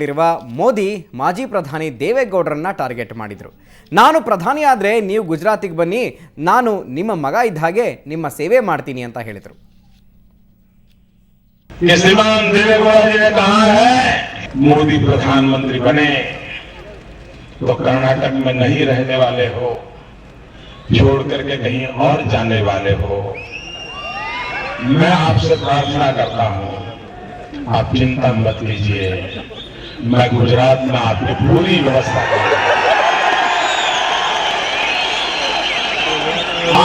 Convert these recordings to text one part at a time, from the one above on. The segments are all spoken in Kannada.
ಿರುವ ಮೋದಿ ಮಾಜಿ ಪ್ರಧಾನಿ ದೇವೇಗೌಡರನ್ನ ಟಾರ್ಗೆಟ್ ಮಾಡಿದ್ರು. ನಾನು ಪ್ರಧಾನಿ ಆದ್ರೆ ನೀವು ಗುಜರಾತಿಗೆ ಬನ್ನಿ, ನಾನು ನಿಮ್ಮ ಮಗ ಇದ್ದ ಹಾಗೆ ನಿಮ್ಮ ಸೇವೆ ಮಾಡ್ತೀನಿ ಅಂತ ಹೇಳಿದ್ರು. श्रीमान देवेगौड़ा जी ने कहा है मोदी प्रधानमंत्री बने तो कर्नाटक में नहीं रहने वाले हो, छोड़ करके कहीं और जाने वाले हो. मैं आपसे प्रार्थना करता हूं, आप चिंता मत कीजिए, मैं गुजरात में आपकी पूरी व्यवस्था करूंगा.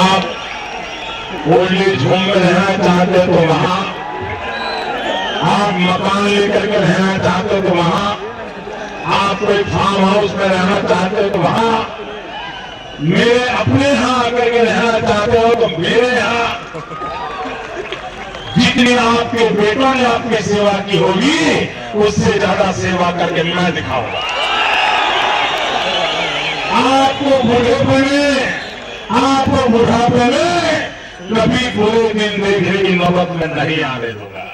आप ओल्ड एज होम में रहना चाहते तो वहां, आप मकान लेकर के रहना चाहते हो तो वहां, आप कोई फार्म हाउस में रहना चाहते हो तो वहां, मेरे अपने यहां आकर के रहना चाहते हो तो मेरे यहां जितनी आपके बेटों ने आपकी सेवा की होगी उससे ज्यादा सेवा करके मैं दिखाऊंगा. आपको बुढ़ापे में कभी पूरे दिन देखने की नौबत में नहीं आने दूंगा.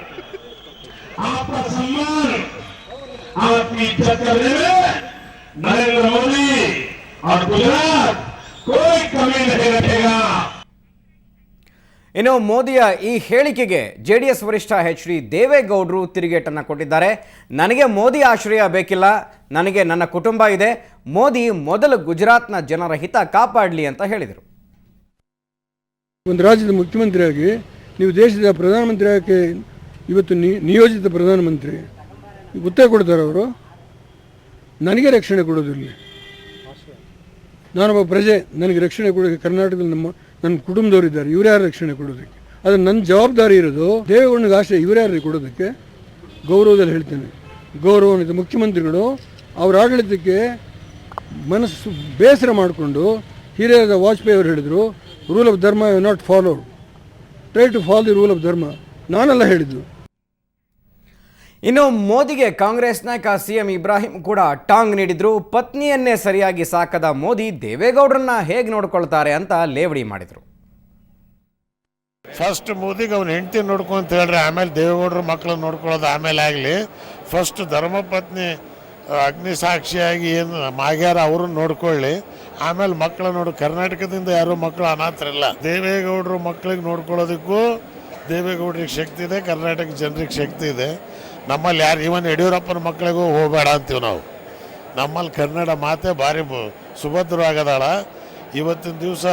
आपका सम्मान, आपकी इज्जत करने में नरेंद्र मोदी और गुजरात कोई कमी नहीं रखेगा. ಇನ್ನು ಮೋದಿಯ ಈ ಹೇಳಿಕೆಗೆ ಜೆಡಿಎಸ್ ವರಿಷ್ಠ ಡಿ ದೇವೇಗೌಡರು ತಿರುಗೇಟನ್ನು ಕೊಟ್ಟಿದ್ದಾರೆ. ನನಗೆ ಮೋದಿ ಆಶ್ರಯ ಬೇಕಿಲ್ಲ, ನನಗೆ ನನ್ನ ಕುಟುಂಬ ಇದೆ, ಮೋದಿ ಮೊದಲು ಗುಜರಾತ್ನ ಜನರ ಹಿತ ಕಾಪಾಡಲಿ ಅಂತ ಹೇಳಿದರು. ಒಂದು ರಾಜ್ಯದ ಮುಖ್ಯಮಂತ್ರಿಯಾಗಿ ನೀವು ದೇಶದ ಪ್ರಧಾನಮಂತ್ರಿ ಆಗಿ ಇವತ್ತು ನಿಯೋಜಿತ ಪ್ರಧಾನಮಂತ್ರಿ ಉತ್ತರ ಕೊಡ್ತಾರೆ. ಅವರು ನನಗೆ ರಕ್ಷಣೆ ಕೊಡೋದಿಲ್ಲ, ನಾನೊಬ್ಬ ಪ್ರಜೆ, ನನಗೆ ರಕ್ಷಣೆ ಕೊಡೋಕ್ಕೆ ಕರ್ನಾಟಕದಲ್ಲಿ ನನ್ನ ಕುಟುಂಬದವರಿದ್ದಾರೆ, ಇವ್ರು ಯಾರು ರಕ್ಷಣೆ ಕೊಡೋದಕ್ಕೆ? ಅದು ನನ್ನ ಜವಾಬ್ದಾರಿ ಇರೋದು. ದೇವೇಗೌಡನಿಗೆ ಆಶ್ರಯ ಇವ್ರು ಯಾರು ಕೊಡೋದಕ್ಕೆ? ಗೌರವದಲ್ಲಿ ಹೇಳ್ತೇನೆ, ಗೌರವಾನ್ವಿತ ಮುಖ್ಯಮಂತ್ರಿಗಳು ಅವರ ಆಡಳಿತಕ್ಕೆ ಮನಸ್ಸು ಬೇಸರ ಮಾಡಿಕೊಂಡು ಹಿರಿಯರಾದ ವಾಜಪೇಯಿ ಅವರು ಹೇಳಿದರು, rule of dharma you not followed, try to follow the rule of dharma. ನಾನೆಲ್ಲ ಹೇಳಿದ್ದು. ಇನ್ನು ಮೋದಿಗೆ ಕಾಂಗ್ರೆಸ್ ನಾಯಕ ಸಿಎಂ ಇಬ್ರಾಹಿಂ ಕೂಡ ಟಾಂಗ್ ನೀಡಿದ್ರು. ಪತ್ನಿಯನ್ನೇ ಸರಿಯಾಗಿ ಸಾಕದ ಮೋದಿ ದೇವೇಗೌಡರನ್ನ ಹೇಗೆ ನೋಡ್ಕೊಳ್ತಾರೆ ಅಂತ ಲೇವಡಿ ಮಾಡಿದ್ರು. ಫಸ್ಟ್ ಮೋದಿಗೆ ಅವ್ನ ಹೆಂಡತಿ ನೋಡ್ಕೊಂತ ಹೇಳ್ರಿ, ಆಮೇಲೆ ದೇವೇಗೌಡರ ಮಕ್ಕಳನ್ನ ನೋಡ್ಕೊಳ್ಳೋದು ಆಮೇಲೆ ಆಗಲಿ. ಫಸ್ಟ್ ಧರ್ಮಪತ್ನಿ ಅಗ್ನಿ ಸಾಕ್ಷಿಯಾಗಿ ಏನು ಆಗ್ಯಾರ ಅವ್ರನ್ನ ನೋಡ್ಕೊಳ್ಳಿ, ಆಮೇಲೆ ಮಕ್ಕಳ ಕರ್ನಾಟಕದಿಂದ ಯಾರು ಮಕ್ಕಳು ಅನಾಥರಿಲ್ಲ. ದೇವೇಗೌಡರು ಮಕ್ಕಳಿಗೆ ನೋಡ್ಕೊಳ್ಳೋದಕ್ಕೂ ದೇವೇಗೌಡರಿಗೆ ಶಕ್ತಿ ಇದೆ, ಕರ್ನಾಟಕ ಜನರಿಗೆ ಶಕ್ತಿ ಇದೆ. ನಮ್ಮಲ್ಲಿ ಯಾರು ಇವನ್ ಯಡಿಯೂರಪ್ಪನ ಮಕ್ಕಳಿಗೂ ಹೋಗಬೇಡ ಅಂತೀವಿ ನಾವು. ನಮ್ಮಲ್ಲಿ ಕನ್ನಡ ಮಾತೆ ಭಾರಿ ಸುಭದ್ರವಾಗದಾಳ. ಇವತ್ತಿನ ದಿವಸ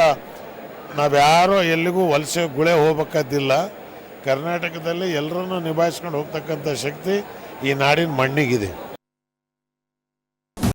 ನಾವ್ಯಾರೋ ಎಲ್ಲಿಗೂ ವಲಸೆ ಗುಳೆ ಹೋಗ್ಬೇಕಾದಿಲ್ಲ. ಕರ್ನಾಟಕದಲ್ಲಿ ಎಲ್ಲರನ್ನೂ ನಿಭಾಯಿಸ್ಕೊಂಡು ಹೋಗ್ತಕ್ಕಂಥ ಶಕ್ತಿ ಈ ನಾಡಿನ ಮಣ್ಣಿಗಿದೆ.